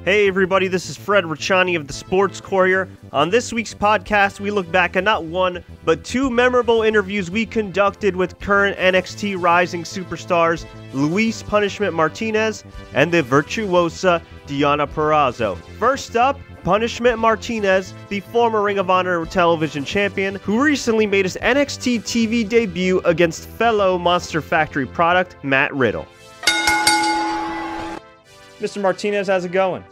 Hey everybody, this is Fred Richani of the Sports Courier. On this week's podcast, we look back at not one, but two memorable interviews we conducted with current NXT rising superstars Luis Punishment Martinez and the virtuosa Deonna Purrazzo. First up, Punishment Martinez, the former Ring of Honor television champion, who recently made his NXT TV debut against fellow Monster Factory product Matt Riddle. Mr. Martinez, how's it going?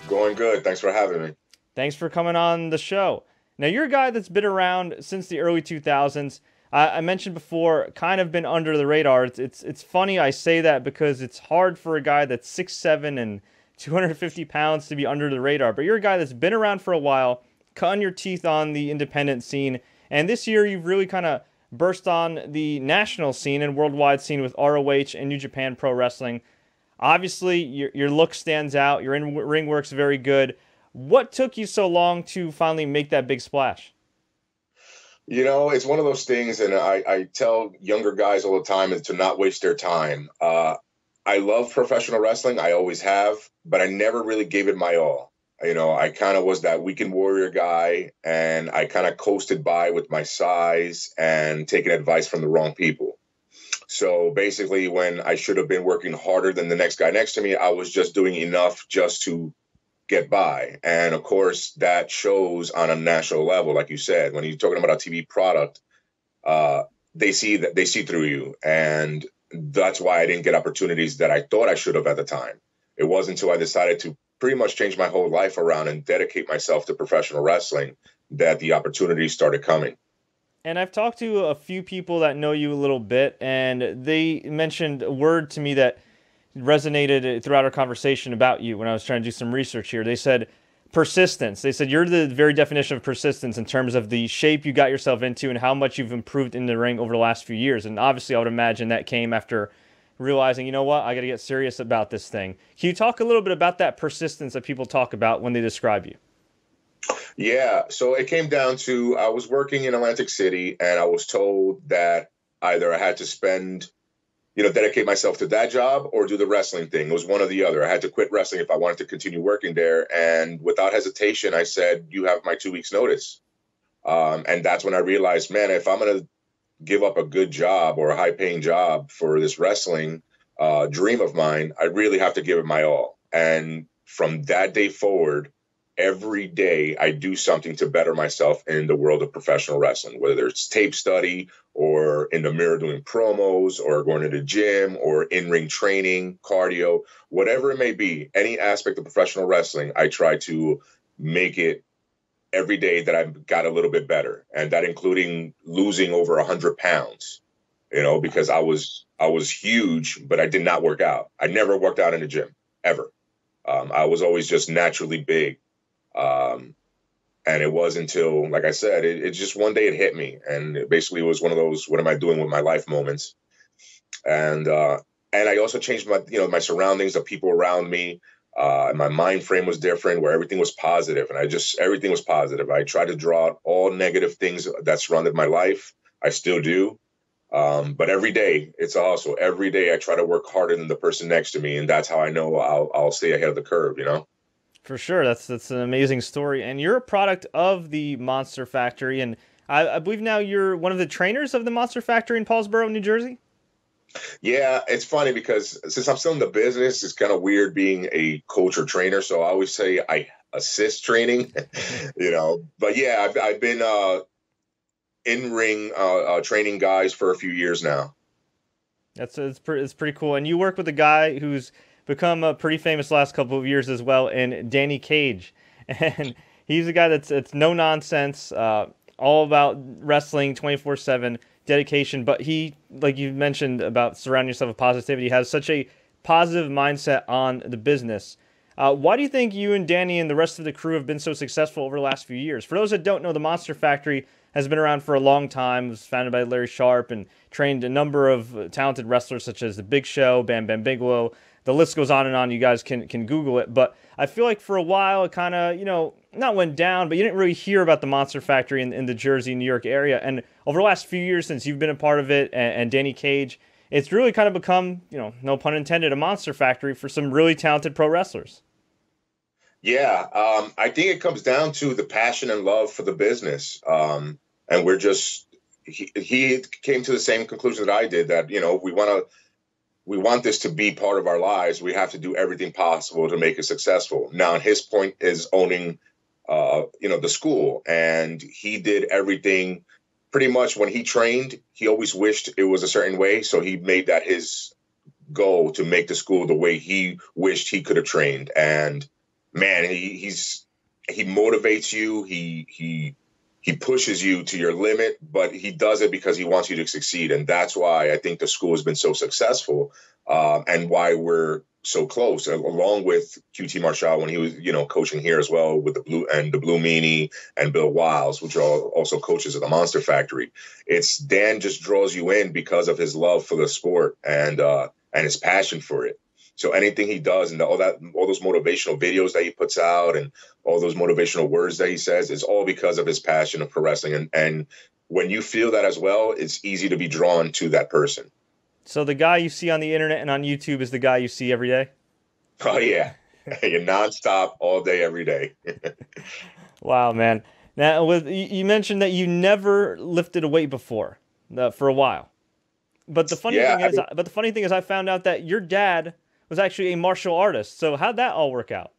Going good. Thanks for having me. Thanks for coming on the show. Now, you're a guy that's been around since the early 2000s. I mentioned before, kind of been under the radar. It's funny I say that because it's hard for a guy that's 6'7" and 250 pounds to be under the radar. But you're a guy that's been around for a while, cutting your teeth on the independent scene. And this year, you've really kind of burst on the national scene and worldwide scene with ROH and New Japan Pro Wrestling. Obviously, your look stands out. Your in-ring work's very good. What took you so long to finally make that big splash? You know, it's one of those things, and I tell younger guys all the time to not waste their time. I love professional wrestling. I always have, but I never really gave it my all. You know, I kind of was that weekend warrior guy, and I kind of coasted by with my size and taking advice from the wrong people. So basically, when I should have been working harder than the next guy next to me, I was just doing enough just to get by. And of course, that shows on a national level, like you said, when you're talking about a TV product, they see through you. And that's why I didn't get opportunities that I thought I should have at the time. It wasn't until I decided to pretty much change my whole life around and dedicate myself to professional wrestling that the opportunities started coming. And I've talked to a few people that know you a little bit, and they mentioned a word to me that resonated throughout our conversation about you when I was trying to do some research here. They said persistence. They said you're the very definition of persistence in terms of the shape you got yourself into and how much you've improved in the ring over the last few years. And obviously, I would imagine that came after realizing, you know what, I got to get serious about this thing. Can you talk a little bit about that persistence that people talk about when they describe you? Yeah, so it came down to I was working in Atlantic City, and I was told that either I had to dedicate myself to that job or do the wrestling thing. It was one or the other. I had to quit wrestling if I wanted to continue working there. And without hesitation, I said, you have my 2 weeks notice. And that's when I realized, man, if I'm going to give up a good job or a high paying job for this wrestling dream of mine, I really have to give it my all. And from that day forward, every day I do something to better myself in the world of professional wrestling, whether it's tape study or in the mirror doing promos or going to the gym or in-ring training, cardio, whatever it may be, any aspect of professional wrestling, I try to make it every day that I've got a little bit better. And that including losing over 100 pounds, you know, because I was huge, but I did not work out. I never worked out in the gym, ever. I was always just naturally big. And it wasn't until, like I said, it just one day it hit me, and it basically was one of those, what am I doing with my life moments? And I also changed my surroundings, the people around me. My mind frame was different, where everything was positive, and everything was positive. I tried to draw out all negative things that surrounded my life. I still do. But every day it's a hustle. Every day I try to work harder than the person next to me. And that's how I know I'll stay ahead of the curve, you know? For sure. That's an amazing story. And you're a product of the Monster Factory. And I believe now you're one of the trainers of the Monster Factory in Paulsboro, New Jersey. Yeah, it's funny because since I'm still in the business, it's kind of weird being a coach or trainer. So I always say I assist training, you know. But yeah, I've been in-ring training guys for a few years now. It's pretty cool. And you work with a guy who's become pretty famous the last couple of years as well, in Danny Cage. And he's a guy that's no nonsense, all about wrestling 24/7, dedication. But he, like you mentioned about surrounding yourself with positivity, has such a positive mindset on the business. Why do you think you and Danny and the rest of the crew have been so successful over the last few years? For those that don't know, the Monster Factory has been around for a long time. It was founded by Larry Sharp and trained a number of talented wrestlers such as The Big Show, Bam Bam Bigelow. The list goes on and on. You guys can Google it. But I feel like for a while it kind of, not went down, but you didn't really hear about the Monster Factory in the Jersey, New York area. And over the last few years since you've been a part of it and Danny Cage, it's really kind of become, no pun intended, a Monster Factory for some really talented pro wrestlers. Yeah, I think it comes down to the passion and love for the business. And we're just he came to the same conclusion that I did, that we want this to be part of our lives. We have to do everything possible to make it successful. Now, and his point is owning the school, and he did everything pretty much. When he trained, he always wished it was a certain way, so he made that his goal to make the school the way he wished he could have trained. And man, he motivates you. He pushes you to your limit, but he does it because he wants you to succeed. And that's why I think the school has been so successful, and why we're so close, along with QT Marshall when he was, coaching here as well, with the Blue Meanie and Bill Wiles, which are also coaches at the Monster Factory. It's Dan just draws you in because of his love for the sport and his passion for it. So anything he does, and all those motivational videos that he puts out and all those motivational words that he says, is all because of his passion for wrestling. And when you feel that as well, it's easy to be drawn to that person. So the guy you see on the internet and on YouTube is the guy you see every day? Oh, yeah. You're nonstop all day, every day. Wow, man. Now, you mentioned that you never lifted a weight before for a while. But the funny thing is I found out that your dad was actually a martial artist. So how'd that all work out?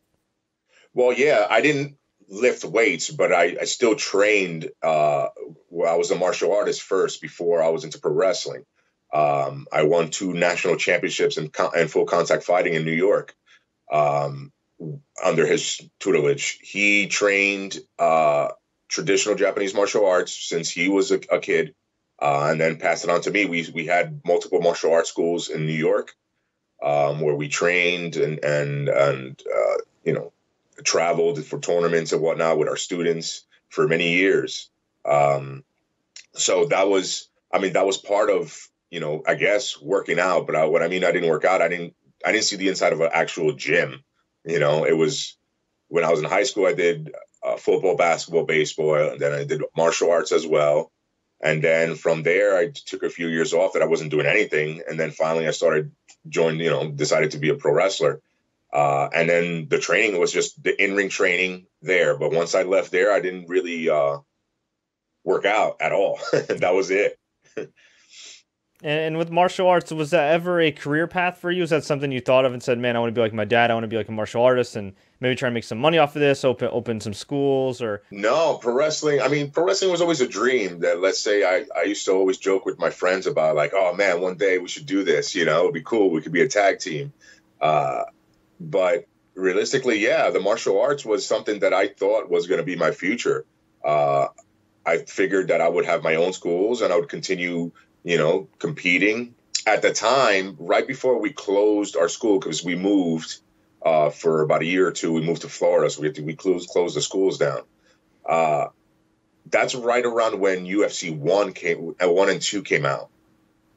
Well, yeah, I didn't lift weights, but I still trained. I was a martial artist first before I was into pro wrestling. I won 2 national championships in full contact fighting in New York under his tutelage. He trained traditional Japanese martial arts since he was a kid, and then passed it on to me. We had multiple martial arts schools in New York, where we trained and traveled for tournaments and whatnot with our students for many years. So that was part of, I guess, working out. But I didn't work out. I didn't see the inside of an actual gym. It was when I was in high school, I did football, basketball, baseball, and then I did martial arts as well. And then from there, I took a few years off that I wasn't doing anything. And then finally I decided to be a pro wrestler. And then the training was just the in-ring training there. But once I left there, I didn't really work out at all. That was it. And with martial arts, was that ever a career path for you? Is that something you thought of and said, man, I want to be like my dad, I want to be like a martial artist and maybe try and make some money off of this, open some schools? Or No, pro wrestling was always a dream. That, let's say, I used to always joke with my friends about, like, oh man, one day we should do this, it would be cool, we could be a tag team. But realistically, yeah, the martial arts was something that I thought was going to be my future. I figured that I would have my own schools and I would continue competing. At the time, right before we closed our school, because we moved for about a year or two, we moved to Florida, so we closed the schools down. That's right around when UFC 1 and 2 came out.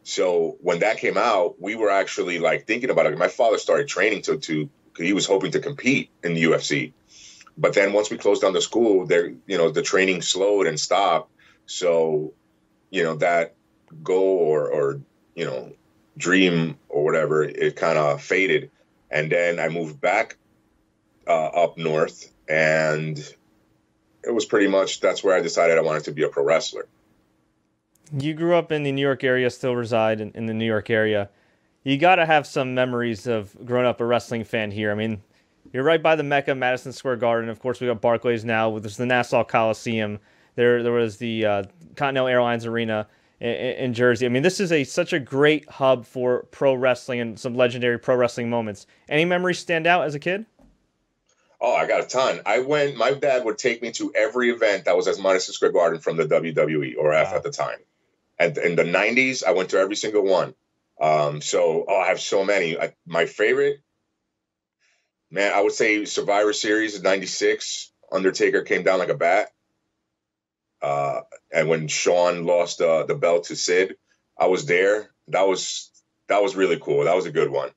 So when that came out, we were actually thinking about it. My father started training to he was hoping to compete in the UFC. But then once we closed down the school, the training slowed and stopped. So, that goal or dream or whatever, it kind of faded. And then I moved back up north, and it was pretty much, that's where I decided I wanted to be a pro wrestler. You grew up in the New York area, still reside in the New York area. You got to have some memories of growing up a wrestling fan here. I mean, you're right by the Mecca, Madison Square Garden. Of course, we got Barclays now. There's the Nassau Coliseum. There was the Continental Airlines Arena in Jersey. I mean, this is such a great hub for pro wrestling and some legendary pro wrestling moments. Any memories stand out as a kid? Oh, I got a ton. My dad would take me to every event that was at Madison Square Garden from the WWE or F at the time. And in the 90s, I went to every single one. I have so many. My favorite, man, I would say Survivor Series in 96. Undertaker came down like a bat. And when Shawn lost the belt to Sid, I was there. That was really cool. That was a good one.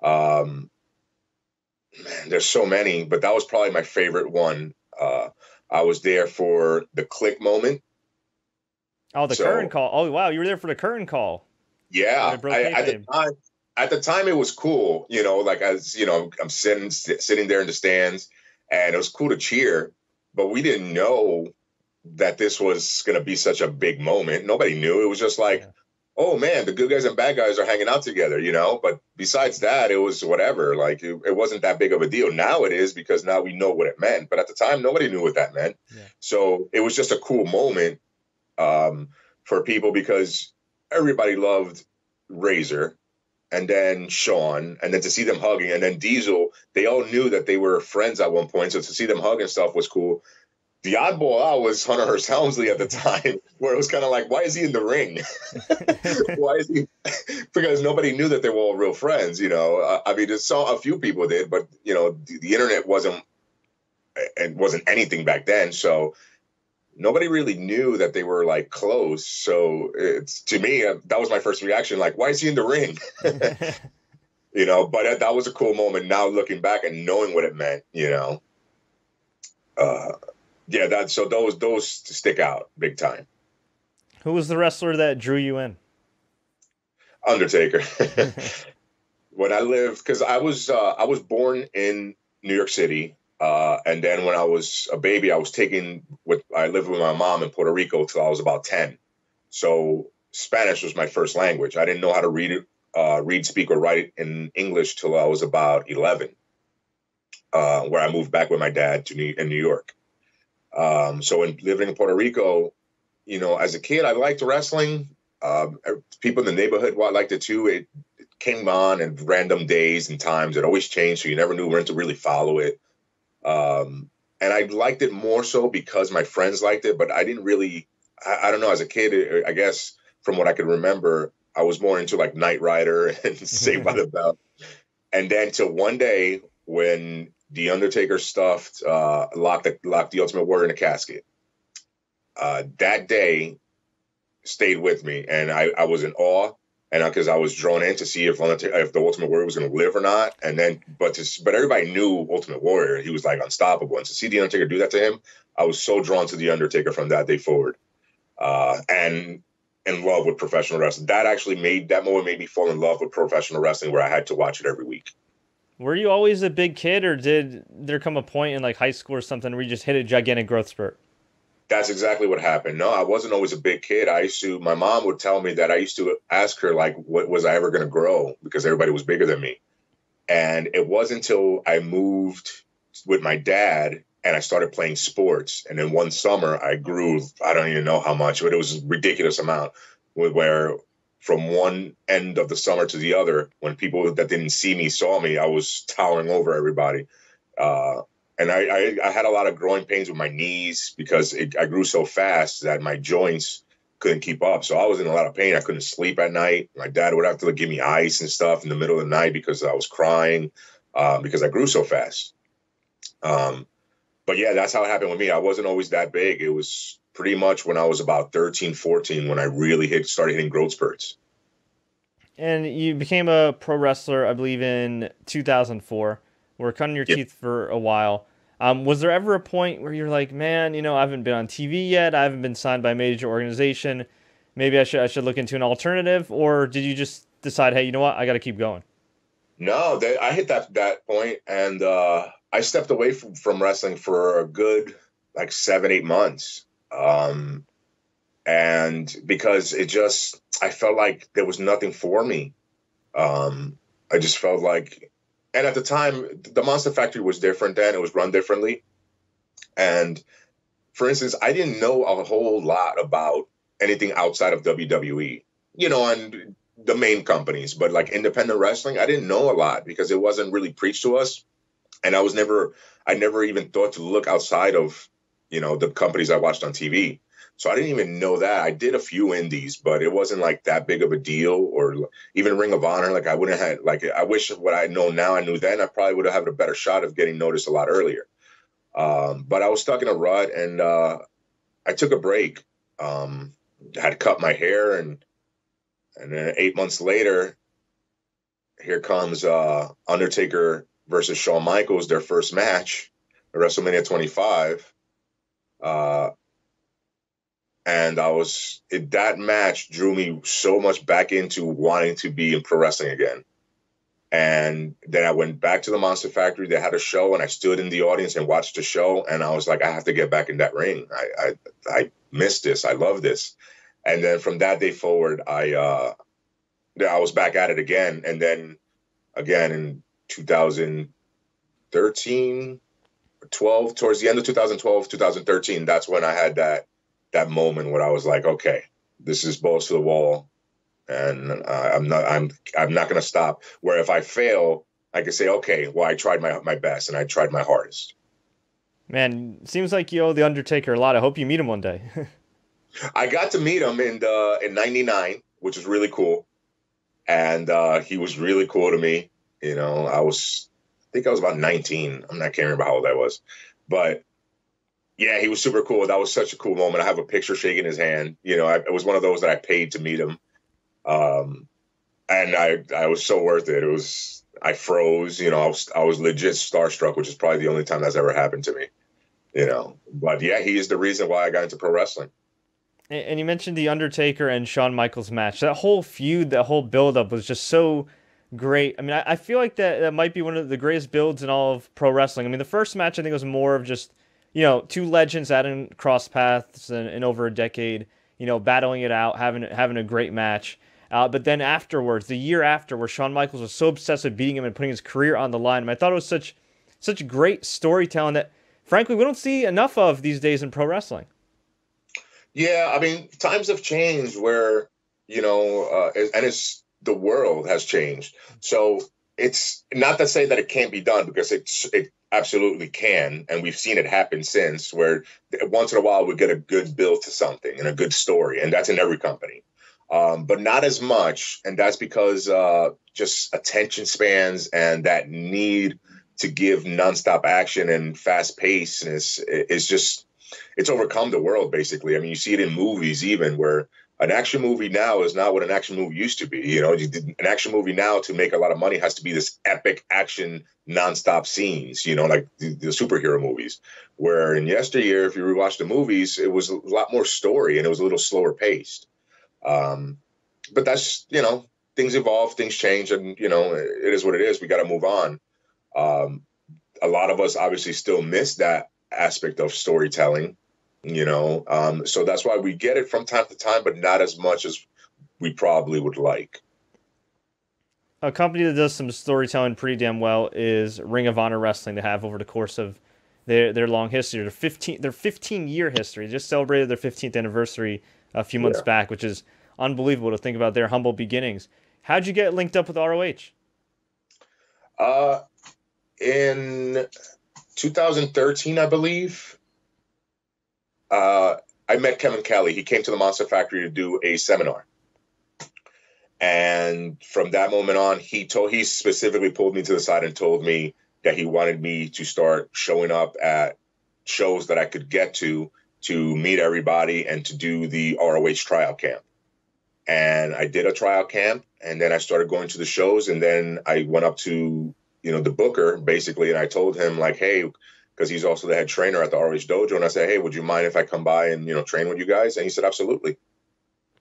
Man, there's so many, but that was probably my favorite one. I was there for the click moment. Oh, curtain call. Oh, wow. You were there for the curtain call. Yeah. At the time, it was cool. I'm sitting there in the stands, and it was cool to cheer, but we didn't know that this was going to be such a big moment. Nobody knew. It was just like, oh man, the good guys and bad guys are hanging out together, you know? But besides that, it was whatever. Like it wasn't that big of a deal. Now it is, because now we know what it meant. But at the time, nobody knew what that meant. Yeah. So it was just a cool moment for people, because everybody loved Razor and then Shawn, and then to see them hugging, and then Diesel, they all knew that they were friends at one point. So to see them hug and stuff was cool. The oddball out was Hunter Hearst Helmsley at the time, where it was kind of like, why is he in the ring? Why is he? Because nobody knew that they were all real friends, you know. I mean, a few people did, but you know, the internet wasn't anything back then, so nobody really knew that they were like close. So it's, to me, that was my first reaction, like, why is he in the ring? You know, but that was a cool moment. Now looking back and knowing what it meant, you know. Yeah, so those stick out big time. Who was the wrestler that drew you in? Undertaker. When I lived, because I was born in New York City, and then when I was a baby, I lived with my mom in Puerto Rico till I was about 10. So Spanish was my first language. I didn't know how to read, speak, or write in English till I was about 11, where I moved back with my dad in New York. So when living in Puerto Rico, you know, as a kid, I liked wrestling. People in the neighborhood liked it too. It came on at random days and times. It always changed, so you never knew when to really follow it. And I liked it more so because my friends liked it, but I didn't really, I don't know, as a kid, I guess from what I could remember, I was more into like Knight Rider and Saved by the Bell. And then till one day when the Undertaker stuffed, locked the Ultimate Warrior in a casket. That day stayed with me, and I was in awe, and because I was drawn in to see if the Ultimate Warrior was going to live or not. And then, but everybody knew Ultimate Warrior; he was like unstoppable. And to see the Undertaker do that to him, I was so drawn to the Undertaker from that day forward, and in love with professional wrestling. That moment made me fall in love with professional wrestling, where I had to watch it every week. Were you always a big kid, or did there come a point in like high school or something where you just hit a gigantic growth spurt? That's exactly what happened. No, I wasn't always a big kid. My mom would tell me that I used to ask her, like, what was I ever going to grow? Because everybody was bigger than me. And it wasn't until I moved with my dad and I started playing sports. And then one summer I grew, I don't even know how much, but it was a ridiculous amount, where from one end of the summer to the other, when people that didn't see me saw me, I was towering over everybody. And I had a lot of growing pains with my knees because I grew so fast that my joints couldn't keep up. So I was in a lot of pain. I couldn't sleep at night. My dad would have to give me ice and stuff in the middle of the night because I was crying because I grew so fast. But yeah, that's how it happened with me. I wasn't always that big. It was pretty much when I was about 13, 14 when I really started hitting growth spurts. And you became a pro wrestler, I believe, in 2004. We're cutting your teeth for a while. Was there ever a point where you're like, man, you know, I haven't been on TV yet. I haven't been signed by a major organization. Maybe I should look into an alternative. Or did you just decide, hey, you know what? I got to keep going? No, I hit that point, and I stepped away from wrestling for a good 7-8 months. And because I felt like there was nothing for me. I just felt like, and at the time, the Monster Factory was different then. It was run differently. And for instance, I didn't know a whole lot about anything outside of WWE, you know, and the main companies, but like independent wrestling, I didn't know a lot because it wasn't really preached to us. And I never even thought to look outside of, you know, the companies I watched on TV. So I didn't even know that. I did a few indies, but it wasn't like that big of a deal, or even Ring of Honor. Like I wouldn't have I wish what I know now I knew then. I probably would have had a better shot of getting noticed a lot earlier. But I was stuck in a rut, and I took a break. Had cut my hair, and then 8 months later, here comes Undertaker versus Shawn Michaels, their first match at WrestleMania 25. And that match drew me so much back into wanting to be in pro wrestling again. And then I went back to the Monster Factory. They had a show, and I stood in the audience and watched the show. And I was like, I have to get back in that ring. I missed this. I love this. And then from that day forward, I was back at it again. And then again in 2013, 12, towards the end of 2012, 2013, that's when I had that moment where I was like, okay, this is balls to the wall. And I'm not going to stop. Where if I fail, I can say, okay, well, I tried my best and I tried my hardest. Man, seems like you owe the Undertaker a lot. I hope you meet him one day. I got to meet him in '99, which was really cool, and he was really cool to me. You know, I think I was about 19. I can't remember how old I was, but yeah, he was super cool. That was such a cool moment. I have a picture shaking his hand. You know, it was one of those that I paid to meet him. And I was so worth it. I froze, you know, I was legit starstruck, which is probably the only time that's ever happened to me, you know, but yeah, he is the reason why I got into pro wrestling. And you mentioned the Undertaker and Shawn Michaels match. That whole feud, that whole build-up was just so great. I mean, I feel like that might be one of the greatest builds in all of pro wrestling. I mean, the first match, I think, was more of just, you know, two legends that hadn't crossed paths in over a decade, you know, battling it out, having a great match. But then afterwards, the year after, where Shawn Michaels was so obsessed with beating him and putting his career on the line, I thought it was such great storytelling that, frankly, we don't see enough of these days in pro wrestling. Yeah, I mean, times have changed where, you know, the world has changed. So it's not to say that it can't be done, because it absolutely can. And we've seen it happen since, where once in a while we get a good build to something and a good story. And that's in every company. But not as much. And that's because just attention spans and that need to give nonstop action and fast pacedness is just, it's overcome the world, basically. I mean, you see it in movies, even, where an action movie now is not what an action movie used to be. You know, an action movie now, to make a lot of money, has to be this epic action, nonstop scenes, you know, like the superhero movies, where in yesteryear, if you rewatch the movies, it was a lot more story and it was a little slower paced. But that's, you know, things evolve, things change, and, you know, it is what it is. We got to move on. A lot of us obviously still miss that aspect of storytelling, you know, so that's why we get it from time to time, but not as much as we probably would like. A company that does some storytelling pretty damn well is Ring of Honor Wrestling. They have over the course of their long history, their 15-year history. They just celebrated their 15th anniversary a few months back, which is unbelievable to think about their humble beginnings. How'd you get linked up with ROH? In 2013, I believe, I met Kevin Kelly. He came to the Monster Factory to do a seminar. And from that moment on, he specifically pulled me to the side and told me that he wanted me to start showing up at shows that I could get to meet everybody and to do the ROH tryout camp. And I did a tryout camp, and then I started going to the shows, and then I went up to, you know, the booker, basically, and I told him, like, hey, because he's also the head trainer at the ROH dojo, and I said, hey, would you mind if I come by and, you know, train with you guys? And he said, absolutely.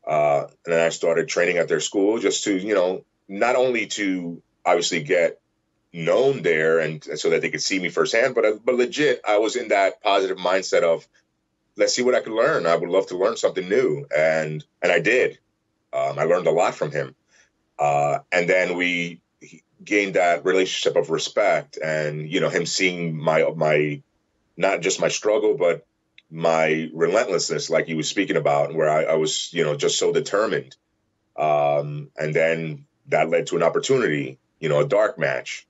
And then I started training at their school, just to, you know, not only to obviously get known there and so that they could see me firsthand, but legit, I was in that positive mindset of, let's see what I could learn. I would love to learn something new. And I did. I learned a lot from him. And then we gained that relationship of respect, and, you know, him seeing my not just my struggle, but my relentlessness, like he was speaking about, where I was, you know, just so determined. And then that led to an opportunity, you know, a dark match.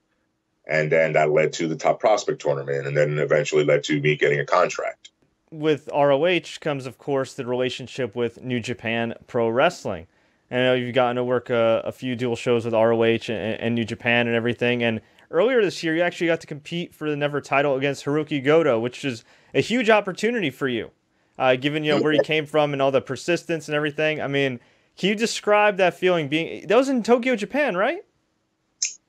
And then that led to the Top Prospect tournament, and then eventually led to me getting a contract. With ROH comes, of course, the relationship with New Japan Pro Wrestling. And I know you've gotten to work a few dual shows with ROH and New Japan and everything. And earlier this year, you actually got to compete for the Never title against Hiroki Goto, which is a huge opportunity for you, given, you know, where you came from and all the persistence and everything. I mean, can you describe that feeling? That was in Tokyo, Japan, right?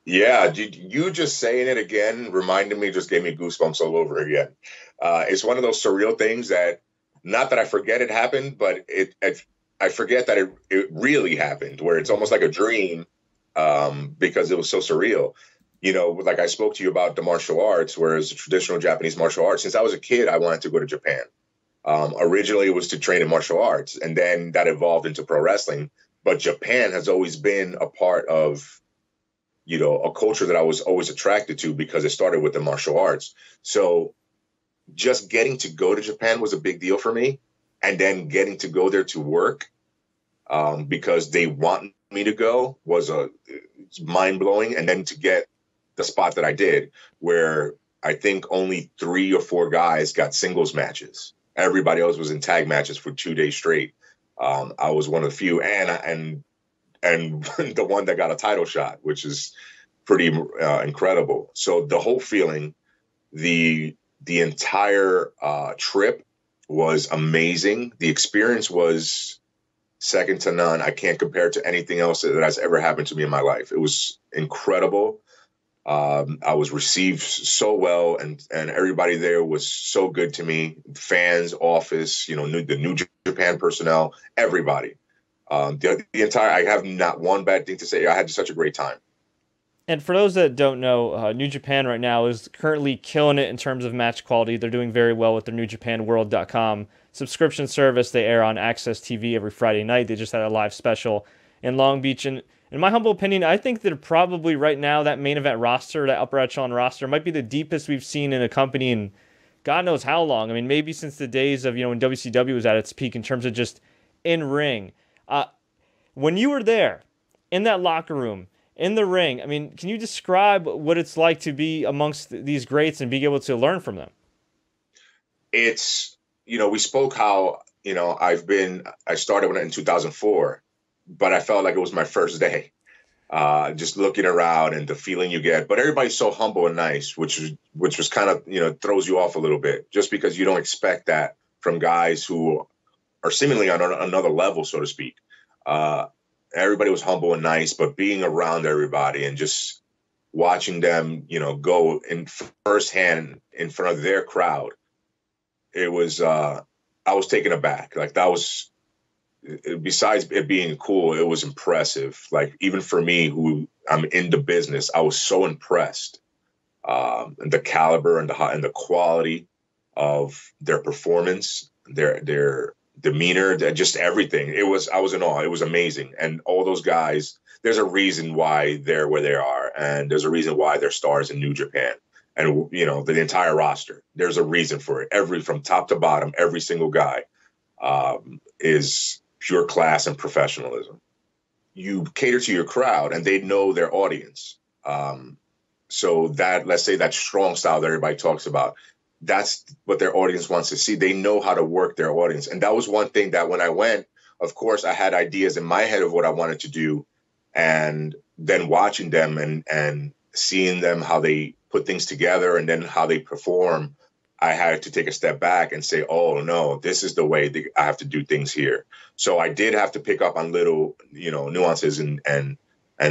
Yeah, you just saying it again reminded me, just gave me goosebumps all over again. It's one of those surreal things that, not that I forget it happened, but I forget that it really happened, where it's almost like a dream. because it was so surreal. Like I spoke to you about the martial arts, whereas the traditional Japanese martial arts, since I was a kid, I wanted to go to Japan. Originally, it was to train in martial arts, and then that evolved into pro wrestling. But Japan has always been a part of, a culture that I was always attracted to because it started with the martial arts. So just getting to go to Japan was a big deal for me. And then getting to go there to work because they want me to go was mind blowing. And then to get the spot that I did, where I think only 3 or 4 guys got singles matches. Everybody else was in tag matches for 2 days straight. I was one of the few, and the one that got a title shot, which is pretty incredible. So the whole feeling, the entire trip was amazing. The experience was second to none. I can't compare it to anything else that has ever happened to me in my life. It was incredible. I was received so well, and everybody there was so good to me. Fans, office, the New Japan personnel, everybody. The entire, I have not one bad thing to say. I had such a great time. And for those that don't know, New Japan right now is currently killing it in terms of match quality. They're doing very well with their NewJapanWorld.com subscription service. They air on Access TV every Friday night. They just had a live special in Long Beach. And in my humble opinion, I think that probably right now that main event roster, that upper echelon roster, might be the deepest we've seen in a company in God knows how long. I mean, maybe since the days of, when WCW was at its peak in terms of just in-ring. When you were there, in that locker room, in the ring, I mean, can you describe what it's like to be amongst these greats and being able to learn from them? It's, we spoke how, I started in 2004, but I felt like it was my first day, just looking around and the feeling you get. But everybody's so humble and nice, which was kind of, throws you off a little bit, just because you don't expect that from guys who are seemingly on another level, so to speak. Everybody was humble and nice, but being around everybody and just watching them, go in firsthand in front of their crowd, it was, I was taken aback. Like that was, besides it being cool, it was impressive. Like even for me, who I'm in the business, I was so impressed. And the caliber and the quality of their performance, their demeanor, just everything. I was in awe. It was amazing. And all those guys, there's a reason why they're where they are. And there's a reason why they're stars in New Japan. And, the entire roster, there's a reason for it. From top to bottom, every single guy is pure class and professionalism. You cater to your crowd and they know their audience. So that, let's say that strong style that everybody talks about, that's what their audience wants to see. They know how to work their audience. And that was one thing that when I went, of course, I had ideas in my head of what I wanted to do. And then watching them and seeing them, how they put things together and then how they perform, I had to take a step back and say, oh, no, this is the way I have to do things here. So I did have to pick up on little, nuances and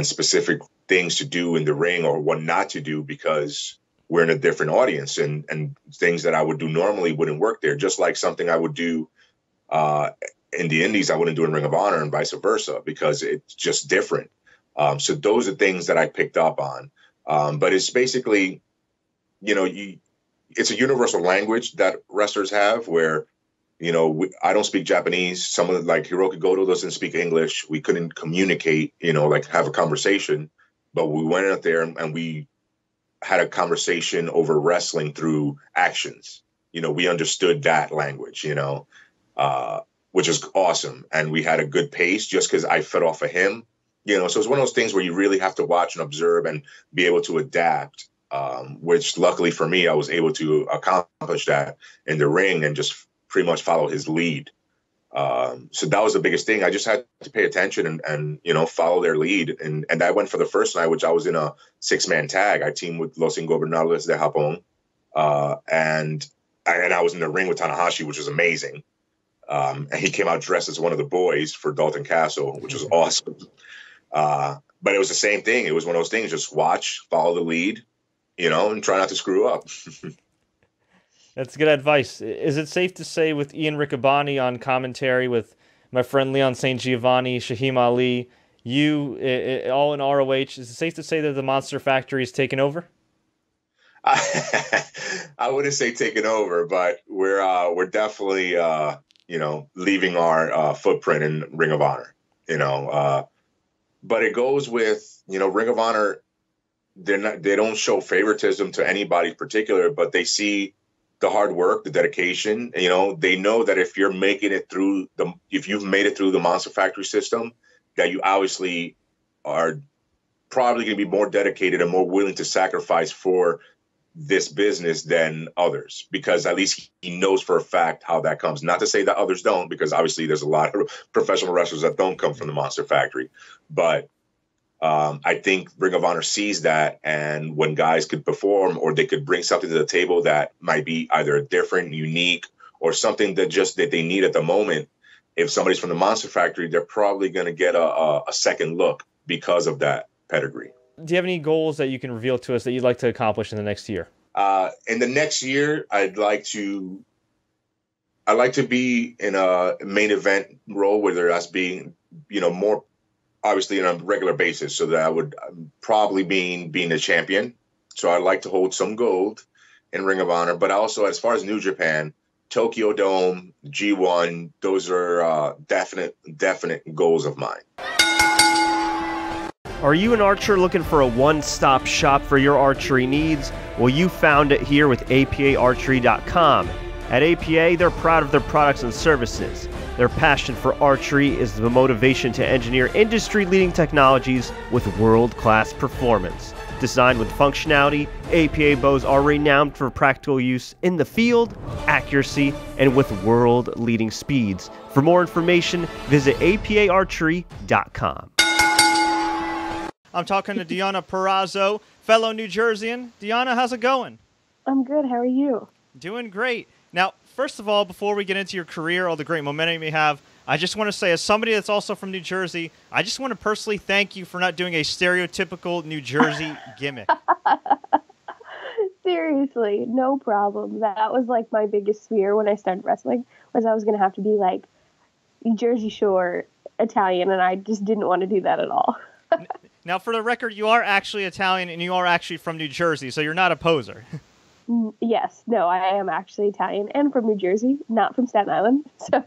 specific things to do in the ring or what not to do, because we're in a different audience and things that I would do normally wouldn't work there. Just like something I would do in the indies, I wouldn't do in Ring of Honor and vice versa, because it's just different. So those are things that I picked up on. But it's basically, it's a universal language that wrestlers have where, I don't speak Japanese. Someone like Hiroki Goto doesn't speak English. We couldn't communicate, have a conversation, but we went out there and we had a conversation over wrestling through actions. We understood that language, which is awesome. And we had a good pace just because I fed off of him, so it's one of those things where you really have to watch and observe and be able to adapt, which luckily for me, I was able to accomplish that in the ring and just pretty much follow his lead. So that was the biggest thing. I just had to pay attention and follow their lead. And I went for the first night, which I was in a 6-man tag. I teamed with Los Ingobernables de Japón. And I was in the ring with Tanahashi, which was amazing. And he came out dressed as one of the boys for Dalton Castle, which was awesome. But it was the same thing. It was one of those things, just watch, follow the lead, and try not to screw up. That's good advice. Is it safe to say with Ian Riccaboni on commentary, with my friend Leon St. Giovanni, Shaheem Ali, all in ROH. Is it safe to say that the Monster Factory is taking over? I wouldn't say taking over, but we're definitely leaving our footprint in Ring of Honor. But it goes with Ring of Honor. They don't show favoritism to anybody in particular, but they see the hard work, the dedication. They know that if you've made it through the Monster Factory system, that you obviously are probably going to be more dedicated and more willing to sacrifice for this business than others, because at least he knows for a fact how that comes. Not to say that others don't, because obviously there's a lot of professional wrestlers that don't come from the Monster Factory. But I think Ring of Honor sees that, and when guys could perform or they could bring something to the table that might be either different, unique, or something that they need at the moment, if somebody's from the Monster Factory, they're probably going to get a second look because of that pedigree. Do you have any goals that you can reveal to us that you'd like to accomplish in the next year? In the next year, I'd like to be in a main event role, whether that's being, more obviously on a regular basis. So that I would probably being a champion. So I'd like to hold some gold in Ring of Honor, but also as far as New Japan, Tokyo Dome, G1, those are definite goals of mine. Are you an archer looking for a one-stop shop for your archery needs? Well, you found it here with APAarchery.com. At APA, they're proud of their products and services. Their passion for archery is the motivation to engineer industry-leading technologies with world-class performance. Designed with functionality, APA bows are renowned for practical use in the field, accuracy, and with world-leading speeds. For more information, visit APAarchery.com. I'm talking to Deonna Purrazzo, fellow New Jerseyan. Deonna, how's it going? I'm good. How are you? Doing great. Now, first of all, before we get into your career, all the great momentum you have, I just want to say, as somebody that's also from New Jersey, I just want to personally thank you for not doing a stereotypical New Jersey gimmick. Seriously, no problem. That was like my biggest fear when I started wrestling, was I was going to have to be like Jersey Shore Italian, and I just didn't want to do that at all. Now, for the record, you are actually Italian, and you are actually from New Jersey, so you're not a poser. Yes. No, I am actually Italian and from New Jersey, not from Staten Island. So,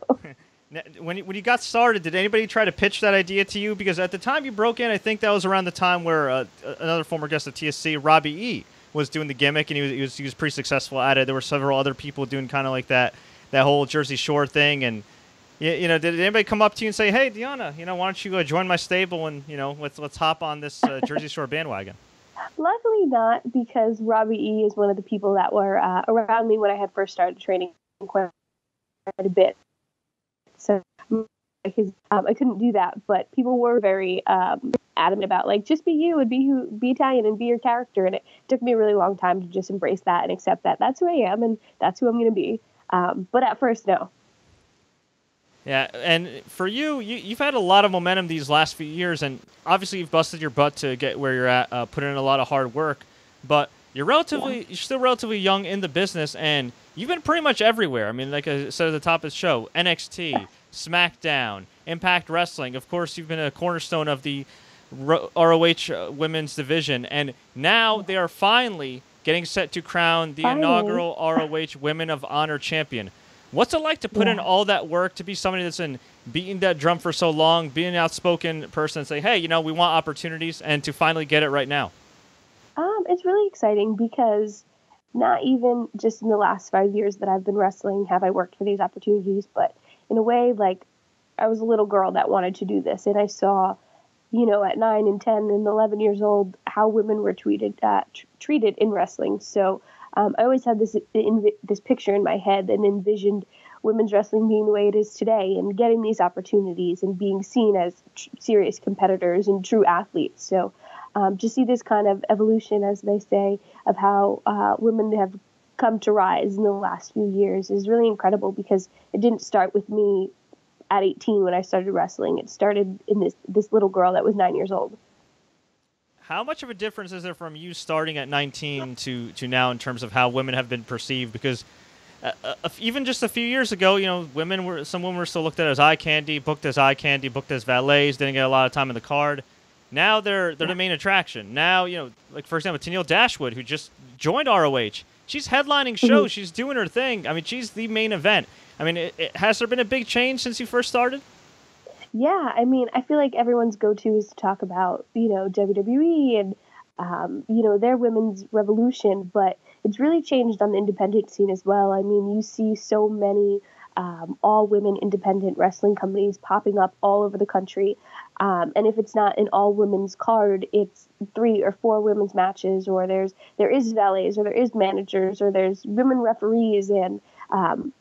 when you got started, did anybody try to pitch that idea to you? Because at the time you broke in, I think that was around the time where another former guest of TSC, Robbie E., was doing the gimmick, and he was pretty successful at it. There were several other people doing kind of like that whole Jersey Shore thing, and did anybody come up to you and say, "Hey, Deonna, why don't you go join my stable and let's hop on this Jersey Shore bandwagon"? Luckily not, because Robbie E. is one of the people that were around me when I had first started training quite a bit. So I couldn't do that, but people were very adamant about, like, just be you and be Italian and be your character. And it took me a really long time to just embrace that and accept that that's who I am and that's who I'm going to be. But at first, no. Yeah, and for you've had a lot of momentum these last few years, and obviously you've busted your butt to get where you're at, put in a lot of hard work, but you're still relatively young in the business, and you've been pretty much everywhere. I mean, like I said at the top of the show, NXT, SmackDown, Impact Wrestling. Of course, you've been a cornerstone of the ROH women's division, and now they are finally getting set to crown the inaugural ROH Women of Honor champion. What's it like to put in all that work, to be somebody that's been beating that drum for so long, being an outspoken person and say, hey, we want opportunities, and to finally get it right now? It's really exciting, because not even just in the last 5 years that I've been wrestling have I worked for these opportunities, but in a way, like, I was a little girl that wanted to do this, and I saw, at 9 and 10 and 11 years old, how women were treated in wrestling. So I always had this picture in my head and envisioned women's wrestling being the way it is today, and getting these opportunities and being seen as serious competitors and true athletes. So to see this kind of evolution, as they say, of how women have come to rise in the last few years is really incredible, because it didn't start with me at 18 when I started wrestling. It started in this little girl that was 9 years old. How much of a difference is there from you starting at 19 to now in terms of how women have been perceived? Because even just a few years ago, some women were still looked at as eye candy, booked as valets, didn't get a lot of time in the card. Now they're the main attraction. Now, like for example, Tennille Dashwood, who just joined ROH. She's headlining shows. She's doing her thing. I mean, she's the main event. I mean, has there been a big change since you first started? Yeah, I mean, I feel like everyone's go-to is to talk about, WWE and, their women's revolution, but it's really changed on the independent scene as well. I mean, you see so many all-women independent wrestling companies popping up all over the country. And if it's not an all-women's card, it's 3 or 4 women's matches, or there is valets, or there is managers, or there's women referees, and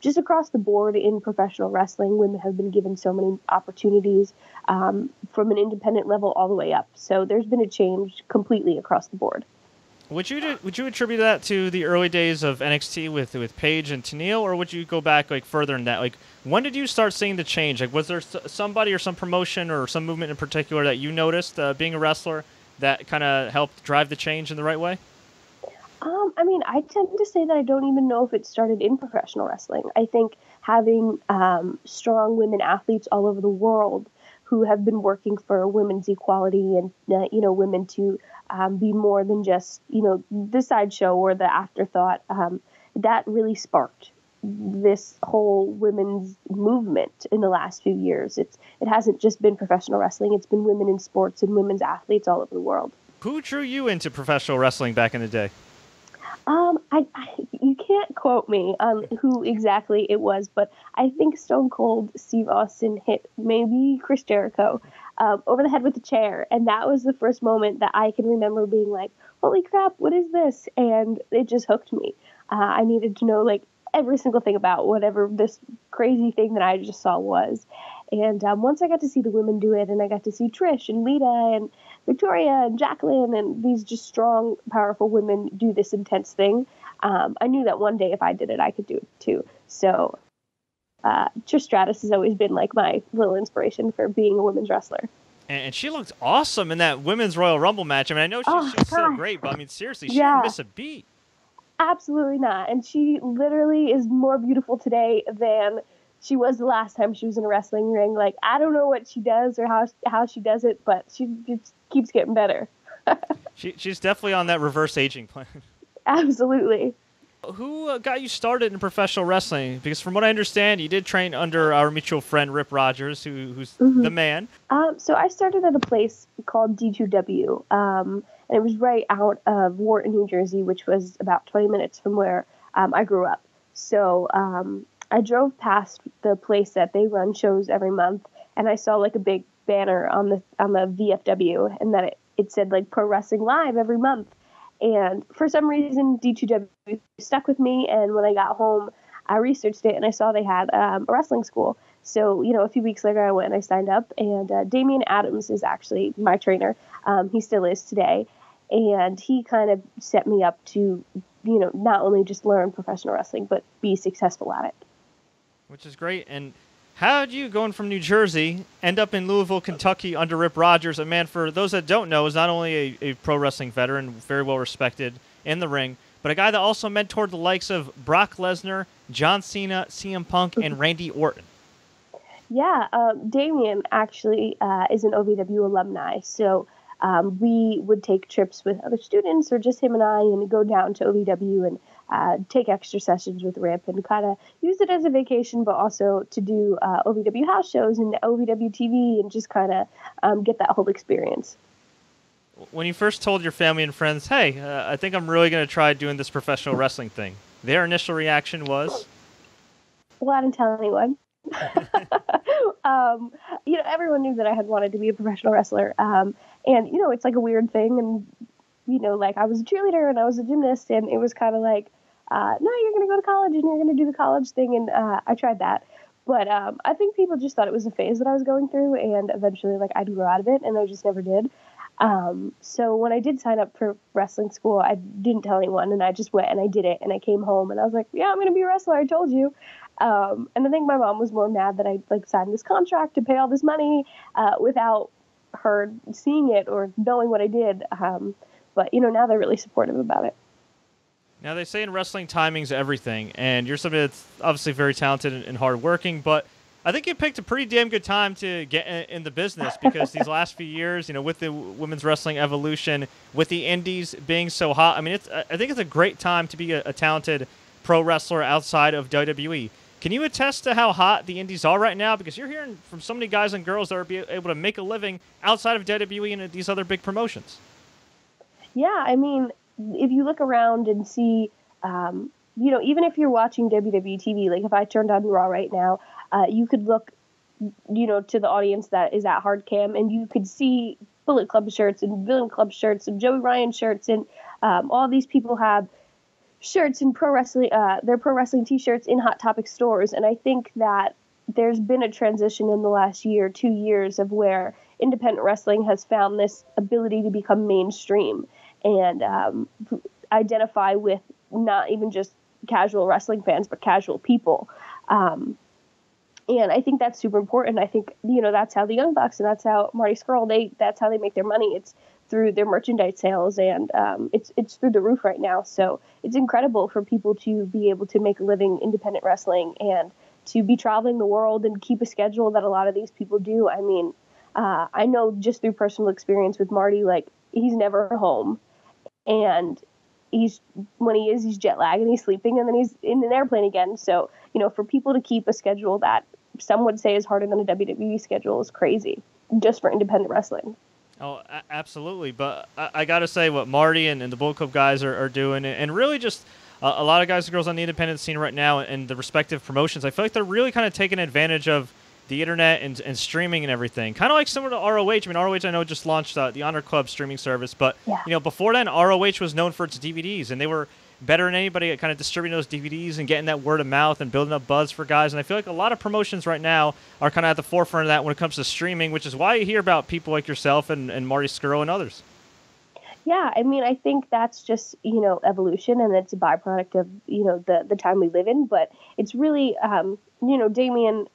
just across the board in professional wrestling, women have been given so many opportunities from an independent level all the way up. So there's been a change completely across the board. Would you attribute that to the early days of NXT with Paige and Tennille, or would you go back further than that? Like, when did you start seeing the change? Like, was there somebody or some promotion or some movement in particular that you noticed being a wrestler that kind of helped drive the change in the right way? I mean, I tend to say that I don't even know if it started in professional wrestling. I think having strong women athletes all over the world who have been working for women's equality and, women to be more than just, the sideshow or the afterthought, that really sparked this whole women's movement in the last few years. It hasn't just been professional wrestling. It's been women in sports and women's athletes all over the world. Who drew you into professional wrestling back in the day? You can't quote me on who exactly it was, but I think Stone Cold Steve Austin hit maybe Chris Jericho over the head with a chair, and that was the first moment that I can remember being like, holy crap, what is this? And it just hooked me. I needed to know every single thing about whatever this crazy thing that I just saw was. And once I got to see the women do it, and I got to see Trish and Lita and Victoria and Jacqueline and these just strong, powerful women do this intense thing, I knew that one day if I did it, I could do it too. So Trish Stratus has always been my little inspiration for being a women's wrestler. And she looked awesome in that Women's Royal Rumble match. I mean, I know she's so great, but I mean, seriously, she didn't miss a beat. Absolutely not. And she literally is more beautiful today than she was the last time she was in a wrestling ring. I don't know what she does or how she does it, but she just keeps getting better. She's definitely on that reverse aging plan. Absolutely. Who got you started in professional wrestling? Because from what I understand, you did train under our mutual friend, Rip Rogers, who's the man. So I started at a place called D2W, and it was right out of Wharton, New Jersey, which was about 20 minutes from where I grew up. So I drove past the place that they run shows every month, and I saw a big banner on the VFW, and that it said Pro Wrestling Live every month. And for some reason, D2W stuck with me. And when I got home, I researched it and I saw they had a wrestling school. So, a few weeks later, I went and I signed up. And Damian Adams is actually my trainer. He still is today. And he kind of set me up to, not only just learn professional wrestling, but be successful at it. Which is great. And how did you, going from New Jersey, end up in Louisville, Kentucky under Rip Rogers? A man, for those that don't know, is not only a pro wrestling veteran, very well respected in the ring, but a guy that also mentored the likes of Brock Lesnar, John Cena, CM Punk, and Randy Orton. Yeah, Damian actually is an OVW alumni, so we would take trips with other students or just him and I and go down to OVW and take extra sessions with Rip and kind of use it as a vacation, but also to do OVW house shows and OVW TV and just kind of get that whole experience. When you first told your family and friends, hey, I think I'm really going to try doing this professional wrestling thing, their initial reaction was? Well, I didn't tell anyone. Everyone knew that I had wanted to be a professional wrestler. And, it's a weird thing. And, I was a cheerleader and I was a gymnast, and it was kind of no, you're going to go to college and you're going to do the college thing. And I tried that. But I think people just thought it was a phase that I was going through, and eventually I'd grow out of it, and I just never did. So when I did sign up for wrestling school, I didn't tell anyone, and I just went and I did it, and I came home and I was like, yeah, I'm going to be a wrestler. I told you. And I think my mom was more mad that I signed this contract to pay all this money without her seeing it or knowing what I did. But now they're really supportive about it. Now, they say in wrestling, timing's everything, and you're somebody that's obviously very talented and hardworking, but I think you picked a pretty damn good time to get in the business, because these last few years, with the women's wrestling evolution, with the indies being so hot, I mean, I think it's a great time to be a talented pro wrestler outside of WWE. Can you attest to how hot the indies are right now? Because you're hearing from so many guys and girls that are able to make a living outside of WWE and these other big promotions. Yeah, I mean, if you look around and see, even if you're watching WWE TV, like if I turned on Raw right now, you could look, to the audience that is at Hard Cam, and you could see Bullet Club shirts and Villain Club shirts and Joey Ryan shirts, and all these people have shirts and their pro wrestling T-shirts in Hot Topic stores. And I think that there's been a transition in the last 2 years of where independent wrestling has found this ability to become mainstream and identify with not even just casual wrestling fans, but casual people. And I think that's super important. I think, that's how the Young Bucks and that's how Marty Scurll, that's how they make their money. It's through their merchandise sales, and it's through the roof right now. So it's incredible for people to be able to make a living independent wrestling and to be traveling the world and keep a schedule that a lot of these people do. I mean, I know just through personal experience with Marty, like, he's never home. And when he is, he's jet lagged and he's sleeping, and then he's in an airplane again. So, for people to keep a schedule that some would say is harder than a WWE schedule is crazy, just for independent wrestling. Oh, absolutely. But I got to say what Marty and the Bullet Club guys are doing, and really just a lot of guys and girls on the independent scene right now and the respective promotions, I feel like they're really kind of taking advantage of the internet and streaming and everything. Kind of like similar to ROH. I mean, ROH I know just launched the Honor Club streaming service, but before then, ROH was known for its DVDs, and they were better than anybody at kind of distributing those DVDs and getting that word of mouth and building up buzz for guys. And I feel like a lot of promotions right now are kind of at the forefront of that when it comes to streaming, which is why you hear about people like yourself and Marty Scurll and others. Yeah, I mean, I think that's just, evolution, and it's a byproduct of, the time we live in. But it's really, Damian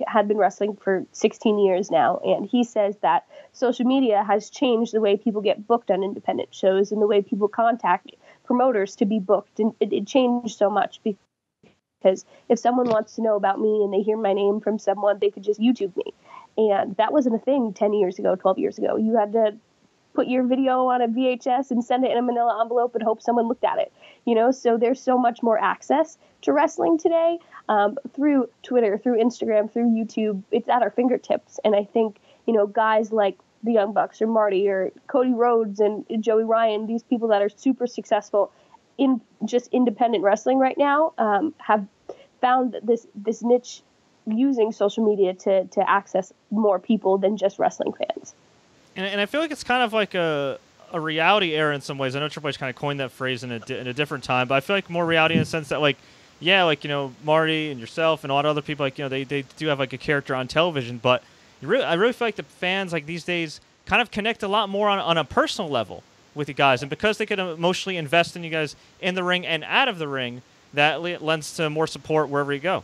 had been wrestling for 16 years now, and he says that social media has changed the way people get booked on independent shows and the way people contact promoters to be booked. And it changed so much because if someone wants to know about me and they hear my name from someone, they could just YouTube me. And that wasn't a thing 10 years ago, 12 years ago. You had to put your video on a VHS and send it in a manila envelope and hope someone looked at it. So there's so much more access to wrestling today through Twitter, through Instagram, through YouTube. It's at our fingertips. And I think, guys like the Young Bucks or Marty or Cody Rhodes and Joey Ryan, these people that are super successful in just independent wrestling right now, have found this niche using social media to access more people than just wrestling fans. And I feel like it's kind of like a reality era in some ways. I know Triple H kind of coined that phrase in a different time, but I feel like more reality in the sense that, Marty and yourself and a lot of other people, they do have like a character on television, but I really feel like the fans these days kind of connect a lot more on a personal level with you guys, and because they can emotionally invest in you guys in the ring and out of the ring, that lends to more support wherever you go.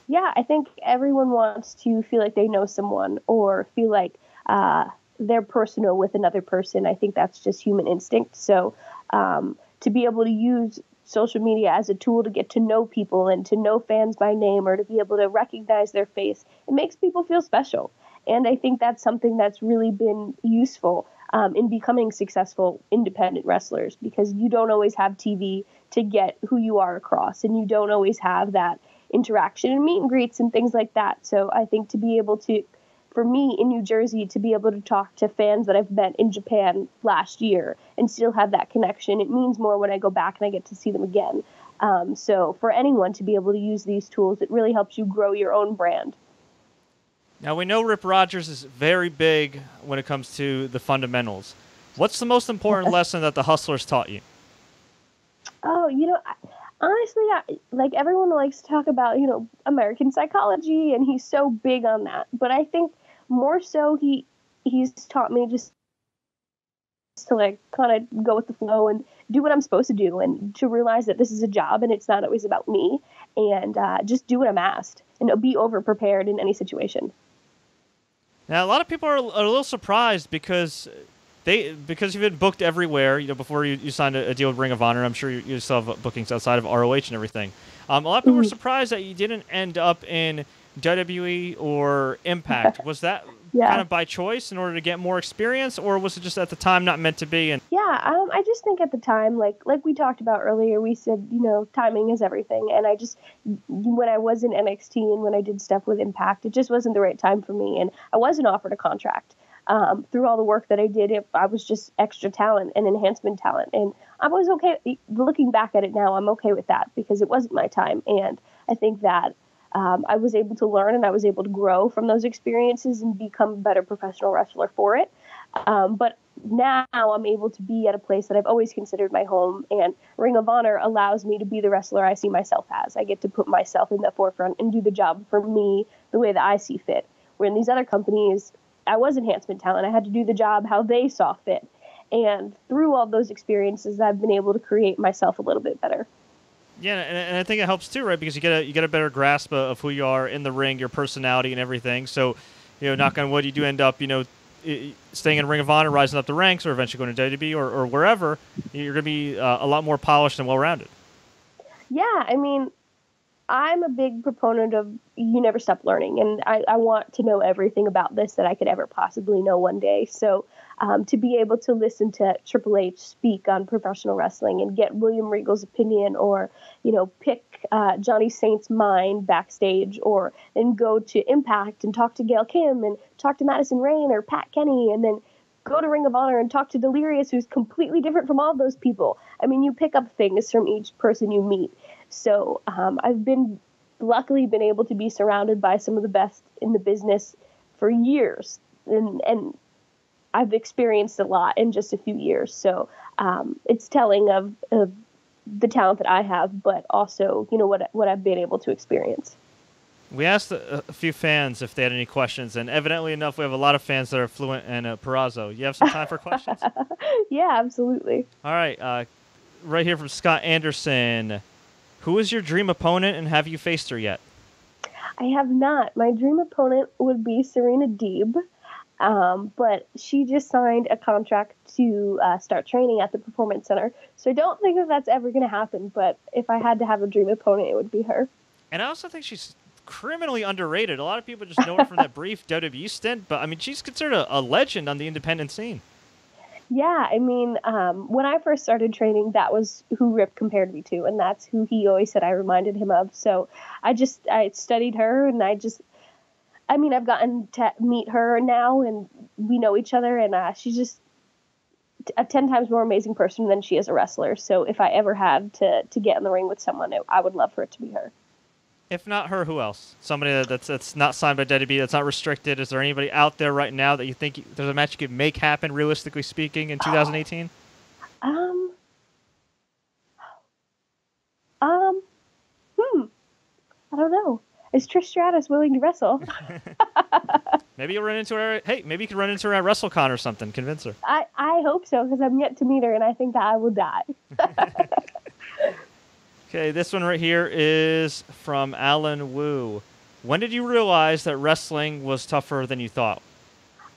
Yeah, I think everyone wants to feel like they know someone or feel like they're personal with another person. I think that's just human instinct. So to be able to use social media as a tool to get to know people and to know fans by name or to be able to recognize their face, it makes people feel special. And I think that's something that's really been useful in becoming successful independent wrestlers, because you don't always have TV to get who you are across, and you don't always have that interaction and meet and greets and things like that. So I think to be able to, for me in New Jersey, to be able to talk to fans that I've met in Japan last year and still have that connection, it means more when I go back and I get to see them again. So for anyone to be able to use these tools, it really helps you grow your own brand. Now, we know Rip Rogers is very big when it comes to the fundamentals. What's the most important lesson that the Hustlers taught you? Oh, honestly, like everyone likes to talk about, American psychology, and he's so big on that. But I think more so he's taught me just to kind of go with the flow and do what I'm supposed to do, and to realize that this is a job and it's not always about me, and just do what I'm asked and be over prepared in any situation. Now, a lot of people are a little surprised because because you've been booked everywhere, before you signed a deal with Ring of Honor, I'm sure you still have bookings outside of ROH and everything. A lot of people were surprised that you didn't end up in WWE or Impact. Was that kind of by choice in order to get more experience, or was it just at the time not meant to be? And I just think at the time, like we talked about earlier, we said, timing is everything. And when I was in NXT and when I did stuff with Impact, it just wasn't the right time for me. And I wasn't offered a contract. Through all the work that I did, I was just extra talent and enhancement talent. And I was okay. Looking back at it now, I'm okay with that because it wasn't my time. And I think that I was able to learn and I was able to grow from those experiences and become a better professional wrestler for it. But now I'm able to be at a place that I've always considered my home, and Ring of Honor allows me to be the wrestler I see myself as. I get to put myself in the forefront and do the job for me the way that I see fit. Where in these other companies, I was enhancement talent. I had to do the job how they saw fit. And through all those experiences, I've been able to create myself a little bit better. Yeah, and I think it helps too, right? Because you get a better grasp of who you are in the ring, your personality, and everything. So, knock on wood, you do end up, staying in Ring of Honor, rising up the ranks, or eventually going to WWE or wherever. You're going to be a lot more polished and well-rounded. Yeah, I mean, I'm a big proponent of you never stop learning, and I want to know everything about this that I could ever possibly know one day. So to be able to listen to Triple H speak on professional wrestling and get William Regal's opinion, or pick Johnny Saint's mind backstage, or then go to Impact and talk to Gail Kim and talk to Madison Rayne or Pat Kenny, and then go to Ring of Honor and talk to Delirious, who's completely different from all those people. I mean, you pick up things from each person you meet. So I've luckily been able to be surrounded by some of the best in the business for years, and I've experienced a lot in just a few years. So it's telling of the talent that I have, but also what I've been able to experience. We asked a few fans if they had any questions, and evidently enough, we have a lot of fans that are fluent in Purrazzo. You have some time for questions? Yeah, absolutely. All right. Right here from Scott Anderson. Who is your dream opponent, and have you faced her yet? I have not. My dream opponent would be Serena Deeb, but she just signed a contract to start training at the Performance Center, so I don't think that's ever going to happen, but if I had to have a dream opponent, it would be her. And I also think she's criminally underrated. A lot of people just know her from that brief WWE stint, but I mean, she's considered a legend on the independent scene. Yeah, I mean, when I first started training, that was who Rip compared me to, and that's who he always said I reminded him of. So I studied her, and I've gotten to meet her now, and we know each other, and she's just a 10 times more amazing person than she is a wrestler. So if I ever had to get in the ring with someone, I would love for it to be her. If not her, who else? Somebody that's not signed by WWE, that's not restricted. Is there anybody out there right now that you think there's a match you could make happen, realistically speaking, in 2018? I don't know. Is Trish Stratus willing to wrestle? Maybe you'll run into her. Hey, maybe you could run into her at WrestleCon or something. Convince her. I hope so, because I'm yet to meet her, and I think that I will die. Okay, this one right here is from Alan Wu. When did you realize that wrestling was tougher than you thought?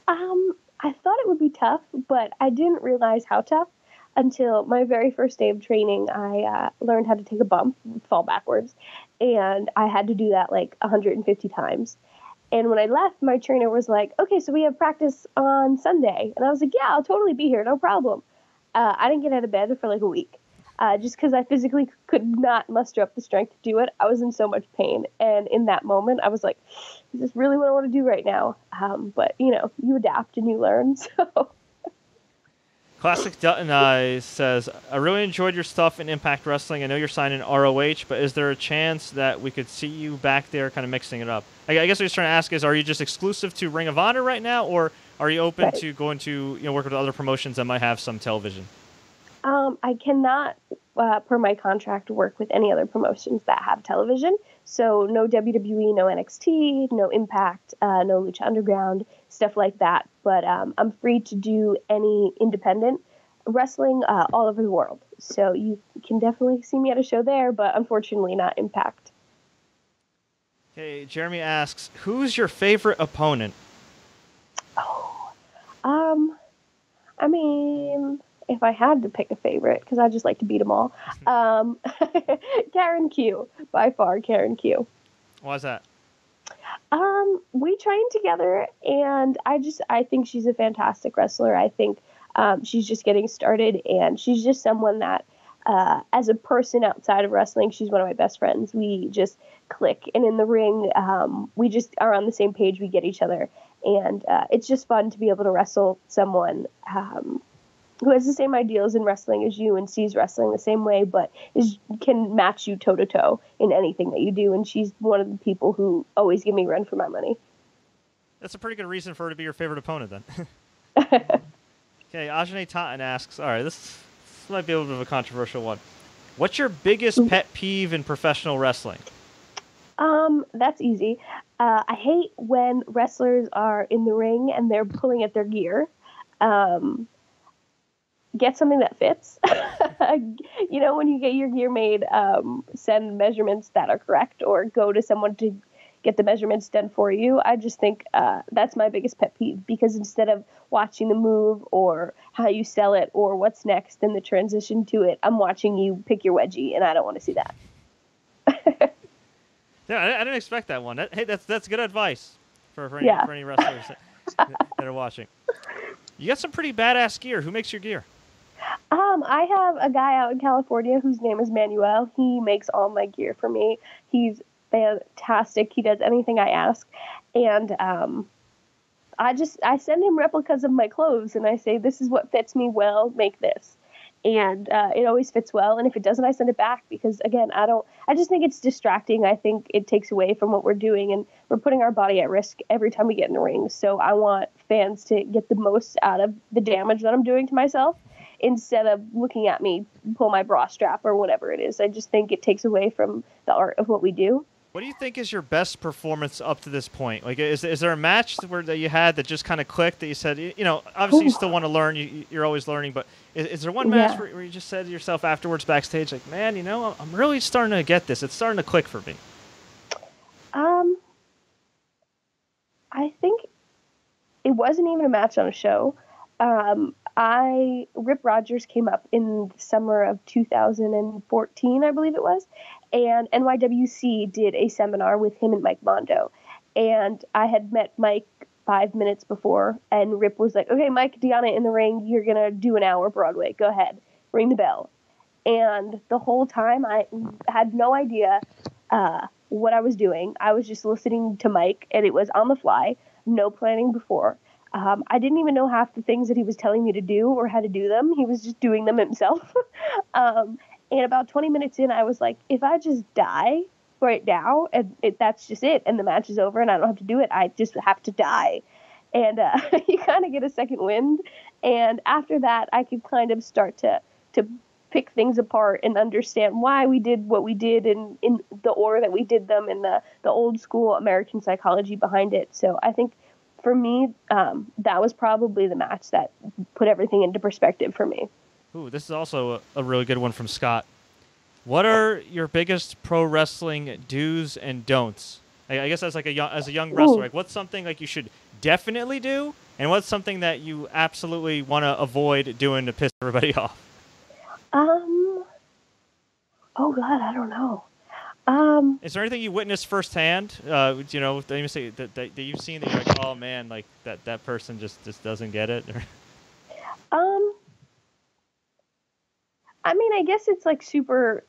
I thought it would be tough, but I didn't realize how tough until my very first day of training. I learned how to take a bump, fall backwards, and I had to do that like 150 times. And when I left, my trainer was like, okay, so we have practice on Sunday. And I was like, yeah, I'll totally be here, no problem. I didn't get out of bed for like a week. Just because I physically could not muster up the strength to do it. I was in so much pain. And in that moment, I was like, is this really what I want to do right now? But, you adapt and you learn. So. Classic Dutton says, I really enjoyed your stuff in Impact Wrestling. I know you're signed in ROH, but is there a chance that we could see you back there kind of mixing it up? I guess what I was trying to ask is, are you just exclusive to Ring of Honor right now, or are you open to going to work with other promotions that might have some television? I cannot, per my contract, work with any other promotions that have television. So no WWE, no NXT, no Impact, no Lucha Underground, stuff like that. But I'm free to do any independent wrestling all over the world. So you can definitely see me at a show there, but unfortunately not Impact. Okay, Jeremy asks, who's your favorite opponent? I mean, if I had to pick a favorite, because I just like to beat them all, Karen Q, by far Karen Q. Why's that? We trained together, and I think she's a fantastic wrestler. I think she's just getting started, and she's just someone that, as a person outside of wrestling, she's one of my best friends. We just click, and in the ring, we just are on the same page. We get each other, and it's just fun to be able to wrestle someone who has the same ideals in wrestling as you and sees wrestling the same way, but can match you toe to toe in anything that you do. And she's one of the people who always give me a run for my money. That's a pretty good reason for her to be your favorite opponent, then. Okay, Ajane Totten asks, all right, this might be a little bit of a controversial one. What's your biggest pet peeve in professional wrestling? That's easy. I hate when wrestlers are in the ring and they're pulling at their gear. Get something that fits. You know, when you get your gear made, send measurements that are correct, or go to someone to get the measurements done for you. I just think that's my biggest pet peeve, because instead of watching the move or how you sell it or what's next and the transition to it, I'm watching you pick your wedgie, and I don't want to see that. Yeah, I didn't expect that one. Hey, that's good advice for any wrestlers that are watching. You got some pretty badass gear. Who makes your gear? I have a guy out in California whose name is Manuel. He makes all my gear for me. He's fantastic. He does anything I ask. And I send him replicas of my clothes, and I say, this is what fits me well, make this. And it always fits well. And if it doesn't, I send it back, because, again, I just think it's distracting. I think it takes away from what we're doing, and we're putting our body at risk every time we get in the ring. So I want fans to get the most out of the damage that I'm doing to myself, instead of looking at me pull my bra strap or whatever it is. I just think it takes away from the art of what we do. What do you think is your best performance up to this point? Like, is there a match that you had that just kind of clicked, that you said, you know, obviously you still want to learn, you're always learning, but is there one match where you just said to yourself afterwards backstage, like, man, you know, I'm really starting to get this. It's starting to click for me. I think it wasn't even a match on a show. Rip Rogers came up in the summer of 2014, I believe it was, and NYWC did a seminar with him and Mike Mondo. And I had met Mike 5 minutes before, and Rip was like, okay, Mike, Deonna in the ring, you're going to do an hour Broadway. Go ahead, ring the bell. And the whole time I had no idea what I was doing. I was just listening to Mike, and it was on the fly, no planning before. I didn't even know half the things that he was telling me to do or how to do them. He was just doing them himself. And about 20 minutes in, I was like, if I just die right now, and that's just it, and the match is over and I don't have to do it, I just have to die. And you kind of get a second wind. And after that, I could kind of start to pick things apart and understand why we did what we did in the order that we did them, and the old school American psychology behind it. So I think, for me, that was probably the match that put everything into perspective for me. Ooh, this is also a really good one from Scott. What are your biggest pro wrestling do's and don'ts? I guess as a young wrestler, like, what's something like you should definitely do, and what's something that you absolutely want to avoid doing to piss everybody off? Oh God, I don't know. Is there anything you witnessed firsthand? You know, that you've seen that you're like, oh man, like that person just doesn't get it? I mean, I guess it's like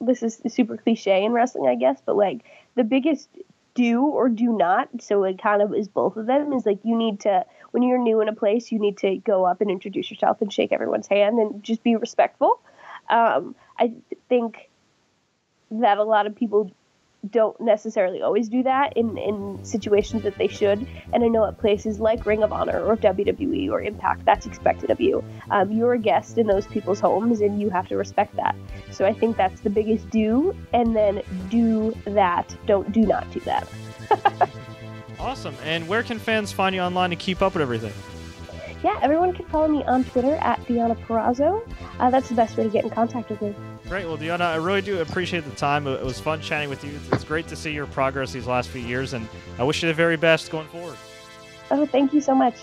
this is super cliche in wrestling, I guess, but like the biggest do or do not, so it kind of is both of them, is like you need to, when you're new in a place, you need to go up and introduce yourself and shake everyone's hand and just be respectful. I think that a lot of people don't necessarily always do that in situations that they should. And I know at places like Ring of Honor or WWE or Impact, that's expected of you. You're a guest in those people's homes, and you have to respect that. So I think that's the biggest do, and then do that. Do not do that. Awesome. And where can fans find you online to keep up with everything? Yeah, everyone can follow me on Twitter at Deonna Purrazzo. That's the best way to get in contact with me. Great. Well, Deonna, I really do appreciate the time. It was fun chatting with you. It's great to see your progress these last few years, and I wish you the very best going forward. Oh, thank you so much.